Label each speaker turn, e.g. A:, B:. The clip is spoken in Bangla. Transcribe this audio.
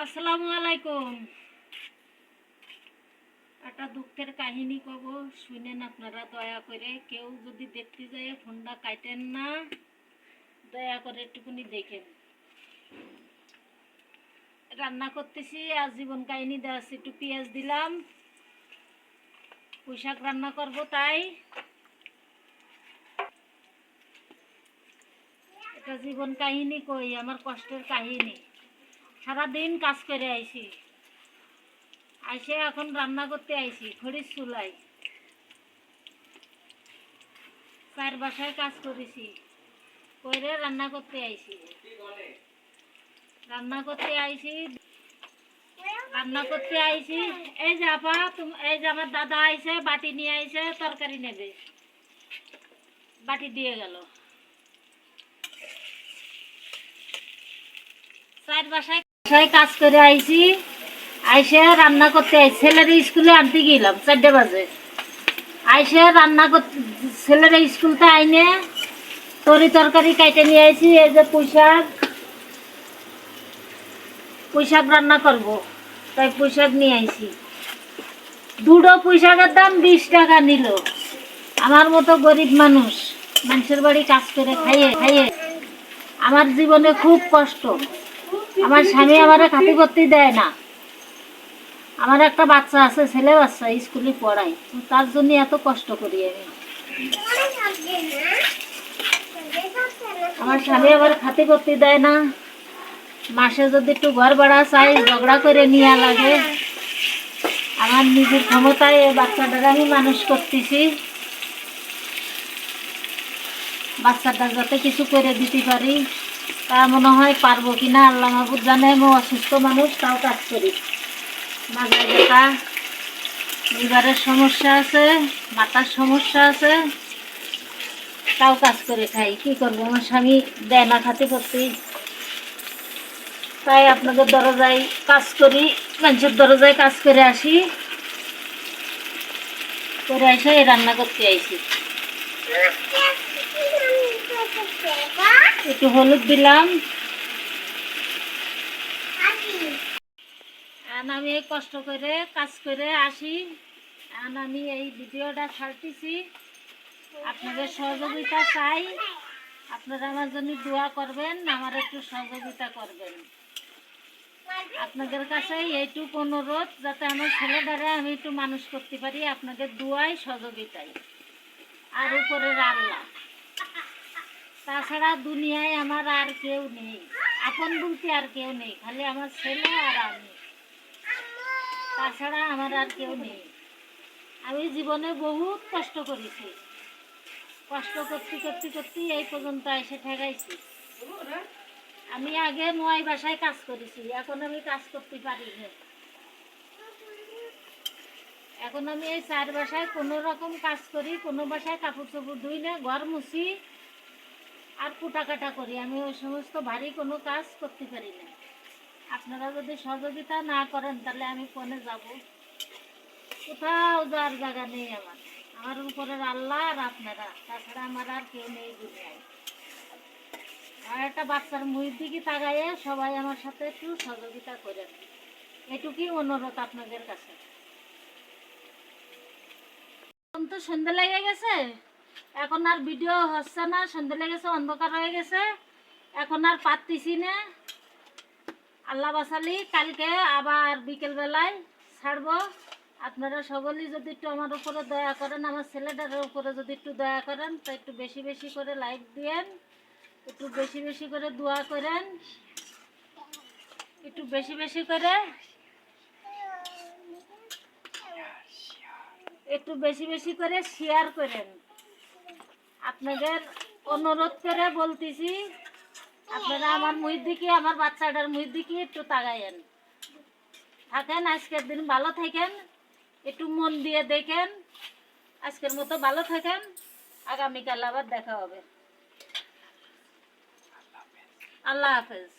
A: আসসালামু আলাইকুম। একটা দুঃখের কাহিনী কব, শুনেন আপনারা দয়া করে। কেউ যদি দেখতে যায় ফোনটা কাটেন না, দয়া করে একটুকুনি দেখেন। রান্না করতেছি, আর জীবন কাহিনী দেওয়া আছে। একটু পেঁয়াজ দিলাম, পুঁই শাক রান্না করব, তাই এটা জীবন কাহিনী কই, আমার কষ্টের কাহিনী। সারাদিন কাজ করে আইছি, আইসে এখন রান্না করতে আইছি খড়ির চুলাই। চার বাসায় কাজ করেছি, করে রান্না করতে আইছি। রান্না করতে আইছি রান্না করতে আইছি। এই যে আপা, এই যে আমার দাদা আইছে, বাটি নিয়ে আইছে, তরকারি নেবে, বাটি দিয়ে গেল। চার বাসায় কাজ করে আইছি, আইসে রান্না করতে আইছি। ছেলের স্কুলে আনতে গেলাম 4টে বাজে, আইসে রান্না করতে, ছেলের স্কুলতে আইনে তরকারি কাইটে নিয়ে আইছি। এই যে পুঁই শাক রান্না করব, তাই পুঁই শাক নিয়ে আইছি। দুটো পুঁই শাকের দাম 20 টাকা নিল। আমার মতো গরিব মানুষ, মানুষের বাড়ি কাজ করে খাইয়ে খাইয়ে আমার জীবনে খুব কষ্ট। আমার স্বামী আমারে খাতি করতে দেয় না। আমার একটা বাচ্চা আছে, ছেলে বাচ্চা, স্কুলে পড়াই, তার জন্য এত কষ্ট করি আমি। আমার স্বামী আবার খাতি করতে দেয় না। মাসে যদি একটু ঘর ভাড়া চাই, ঝগড়া করে নেওয়া লাগে। আমার নিজের ক্ষমতায় এই বাচ্চাটার আমি মানুষ করতেছি। বাচ্চাটা যাতে কিছু করে দিতে পারি, তা মনে হয় পারবো কিনা আল্লাহ মাহবুব জানে। আমি অসুস্থ মানুষ, তাও কাজ করি। মাথায় ব্যথা, লিভারের সমস্যা আছে, মাথার সমস্যা আছে, তাও কাজ করে খাই। কি করবো, আমার স্বামী দেয় না খাতে করতে, তাই আপনাদের দরজায় কাজ করি, মানুষের দরজায় কাজ করে আসি। করে এসে রান্না করতে আইছি। একটু হলুদ দিলাম। আমি এই কষ্ট করে কাজ করে আসি, আমি এই ভিডিওটা ছাড়তেছি। আপনাদের সহযোগিতা চাই, আপনারা আমার জন্য দোয়া করবেন, আমার একটু সহযোগিতা করবেন। আপনাদের কাছে এইটুকু অনুরোধ, যাতে আমার ছেলেটারে আমি একটু মানুষ করতে পারি, আপনাদের দোয়াই সহযোগিতায়। আর উপরের আল্লাহ, তাছাড়া দুনিয়ায় আমার আর কেউ নেই। আপন বলতে আর কেউ নেই, খালি আমার ছেলে আর আমি, তাছাড়া আমার আর কেউ নেই। আমি জীবনে বহুত কষ্ট করেছি, কষ্ট করতে করতে করতে এই পর্যন্ত এসে ঠেকাইছি। আমি আগে 9 বাসায় কাজ করেছি, এখন আমি কাজ করতে পারি না। এখন আমি এই 4 বাসায় কোনো রকম কাজ করি, কোনো বাসায় কাপড় চোপড় ধুই না, ঘর মুছি আর কুটা কাটা করি। আমি ওই সমস্ত ভারী কোনো কাজ করতে পারি না। আপনারা যদি সহযোগিতা না করেন, তাহলে আমি কোনে যাব? কোথাও যাওয়ার জায়গা নেই আমার। আমার উপরের আল্লাহ আর আপনারা, তাছাড়া আমার আর কেউ নেই দুনিয়ায়। আর একটা বাচ্চার মুখের দিকে তাকাইয়ে সবাই আমার সাথে একটু সহযোগিতা করেন, এটুকুই অনুরোধ আপনাদের কাছে। এখন তো সন্ধ্যা লেগে গেছে, এখন আর ভিডিও হচ্ছে না, সন্ধ্যা লেগেছে, অন্ধকার হয়ে গেছে, এখন আর পারতেছি না। আল্লাহ বাঁচালি কালকে আবার বিকেলবেলায় ছাড়বো। আপনারা সকলেই যদি একটু আমার উপরে দয়া করেন, আমার ছেলেটার উপরে যদি একটু দয়া করেন, তো একটু বেশি বেশি করে লাইক দিয়েন, একটু বেশি বেশি করে দোয়া করেন, একটু বেশি বেশি করে শেয়ার করেন। আপনাদের অনুরোধ করে বলতেছি, আপনারা আমার মুখের দিকে, আমার বাচ্চাটার মুখের দিকে একটু তাকাইয়েন। থাকেন, আজকের দিন ভালো থাকেন, একটু মন দিয়ে দেখেন। আজকের মতো ভালো থাকেন, আগামীকাল আবার দেখা হবে। আল্লাহ হাফেজ।